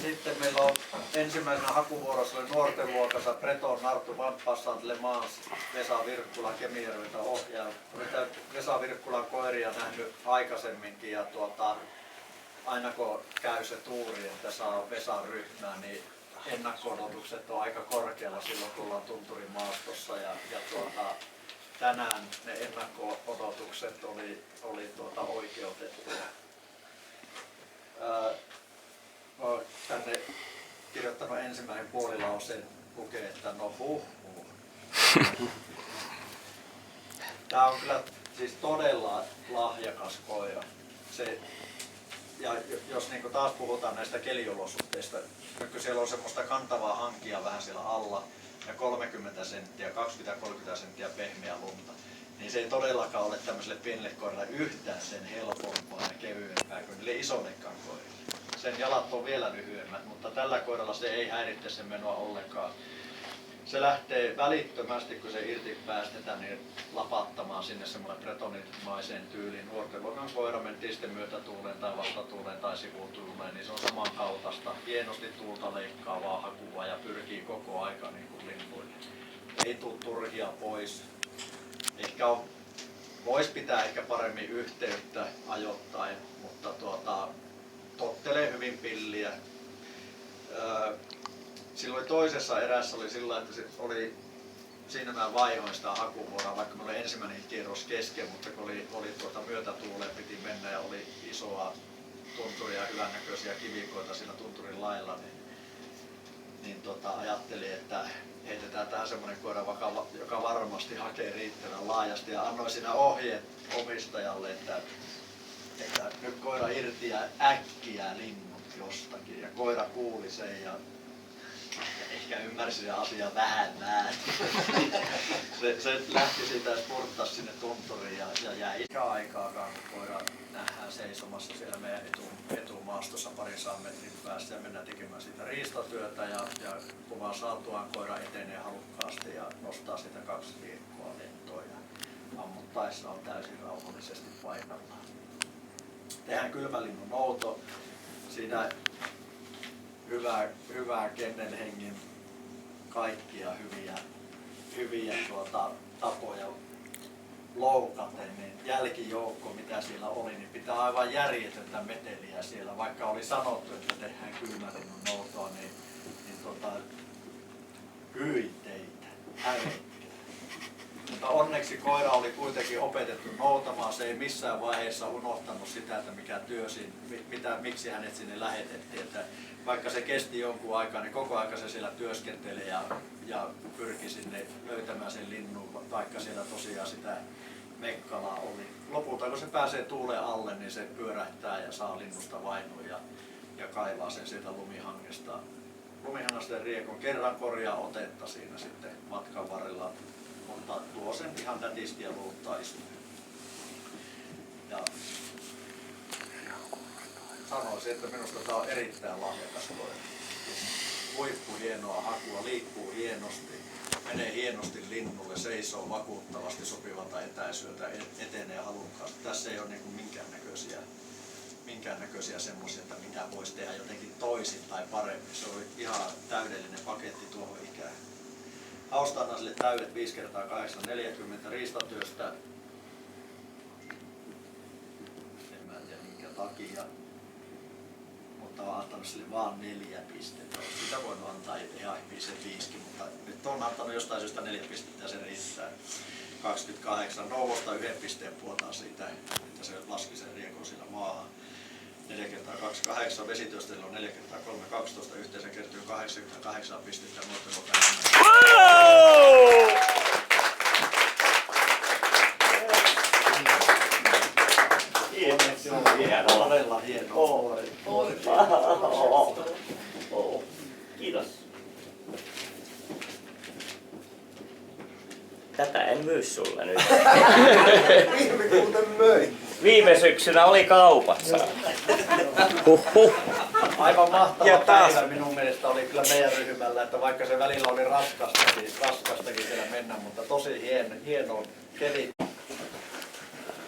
Sitten meillä on ensimmäisenä hakuvuorossa oli nuorten luokassa Breton Narttu Vamppassant Le Mans, Vesa Virkkula Kemijärveltä ohjaa. Olen Vesa Virkkulan koiria nähnyt aikaisemminkin ja aina kun käy se tuuri, että saa Vesan ryhmää, niin ennakko-odotukset on aika korkealla silloin, kun ollaan tunturin maastossa. Tänään ne ennakko-odotukset oli oikeutettuja. Olen tänne kirjoittanut ensimmäinen puolilauseen, lukee, että no huh. Tämä on kyllä siis todella lahjakas koira. Ja jos niin taas puhutaan näistä keliolosuhteista, kun siellä on semmoista kantavaa hankia vähän siellä alla ja 30 senttiä, 20-30 senttiä pehmeää lunta, niin se ei todellakaan ole tämmöiselle pienelle koiralle yhtään sen helpompaa ja kevyempää kuin niille isollekaan koirille. Sen jalat on vielä lyhyemmät, mutta tällä koiralla se ei häiritse sen menoa ollenkaan. Se lähtee välittömästi, kun se irti päästetään, niin lapattamaan sinne semmoinen bretonimaiseen tyyliin. Nuorten luokan koira mentiin sitten myötätuuleen tai vastatuuleen tai sivutuuleen, niin se on samankaltaista. Hienosti tuulta leikkaavaa hakua ja pyrkii koko aika niin kuin lintuille. Ei tule turhia pois. Voisi pitää ehkä paremmin yhteyttä ajoittain, mutta tottelee hyvin pilliä. Silloin toisessa erässä oli sillä, että siinä mä vaihoin sitä hakuvuoroa, vaikka meillä oli ensimmäinen kierros kesken, mutta kun oli myötätuuleen piti mennä ja oli isoa tunturia ja hyvännäköisiä kivikoita siinä tunturin lailla, niin ajattelin, että heitetään tähän semmoinen koira, joka varmasti hakee riittävän laajasti, ja annoin siinä ohjeet omistajalle, että nyt koira irti ja äkkiä linnut jostakin, ja koira kuuli sen ja ehkä ymmärsi sen asian vähän väärin. se lähti siitä ja spurttasi sinne tunturiin ja jäi aikaakaan, kun koira nähdään seisomassa siellä meidän etumaastossa 200 metrin päässä ja mennään tekemään siitä riistatyötä ja kuvan saatuaan koira etenee halukkaasti ja nostaa sitä 2 liekkoa lentoon ja ammuttaessa on täysin rauhallisesti paikalla. Tehdään kylmälinnun nouto. Siinä hyvää kennelhengin kaikkia hyviä tapoja loukaten, niin jälkijoukko mitä siellä oli, niin pitää aivan järjetöntä meteliä siellä, vaikka oli sanottu, että tehdään kylmälinnun noutoa, niin hyi teitä, hävetkää. Mutta onneksi koira oli kuitenkin opetettu noutamaan, se ei missään vaiheessa unohtanut sitä, että mikä työ miksi hänet sinne lähetettiin. Että vaikka se kesti jonkun aikaa, niin koko aika se siellä työskenteli ja pyrki sinne löytämään sen linnun, vaikka siellä tosiaan sitä mekkalaa oli. Lopulta kun se pääsee tuulen alle, niin se pyörähtää ja saa linnusta vainun ja kaivaa sen sieltä lumihangesta. Lumihangasta riekon kerran korjaa otetta siinä sitten matkan varrella, mutta tuo sen ihan nätisti ja luuttaa istua. Ja sanoisin, että minusta tämä on erittäin lahjakas koira. Huippuhienoa hakua, liikkuu hienosti, menee hienosti linnulle, seisoo vakuuttavasti sopivalta etäisyydeltä, etenee halukkaasti. Tässä ei ole niin kuin minkäännäköisiä semmoisia, että mitä voisi tehdä jotenkin toisin tai paremmin. Se oli ihan täydellinen paketti tuohon ikään. Hausta annan sille täydet 5x840 riistatyöstä. En mä tiedä minkä takia. Mutta olen antanut sille vaan 4 pistettä. Sitä voinut antaa ihan 5, mutta nyt on antanut jostain syystä 4 pistettä ja se riittää. 28. Nouvosta 1 pisteen puolta siitä, että se laski sen riekon sillä maahan. 4x2 vesityöstellä on 4x3 12, yhteensä kertyy 88 pistettä nuorten luokan. Todella hienoa. Kiitos. Tätä en myy sulle nyt. Viime syksynä oli kaupassa. Aivan mahtava päivä minun mielestä oli kyllä meidän ryhmällä, että vaikka se välillä oli raskastakin siellä mennä, mutta tosi hieno keli.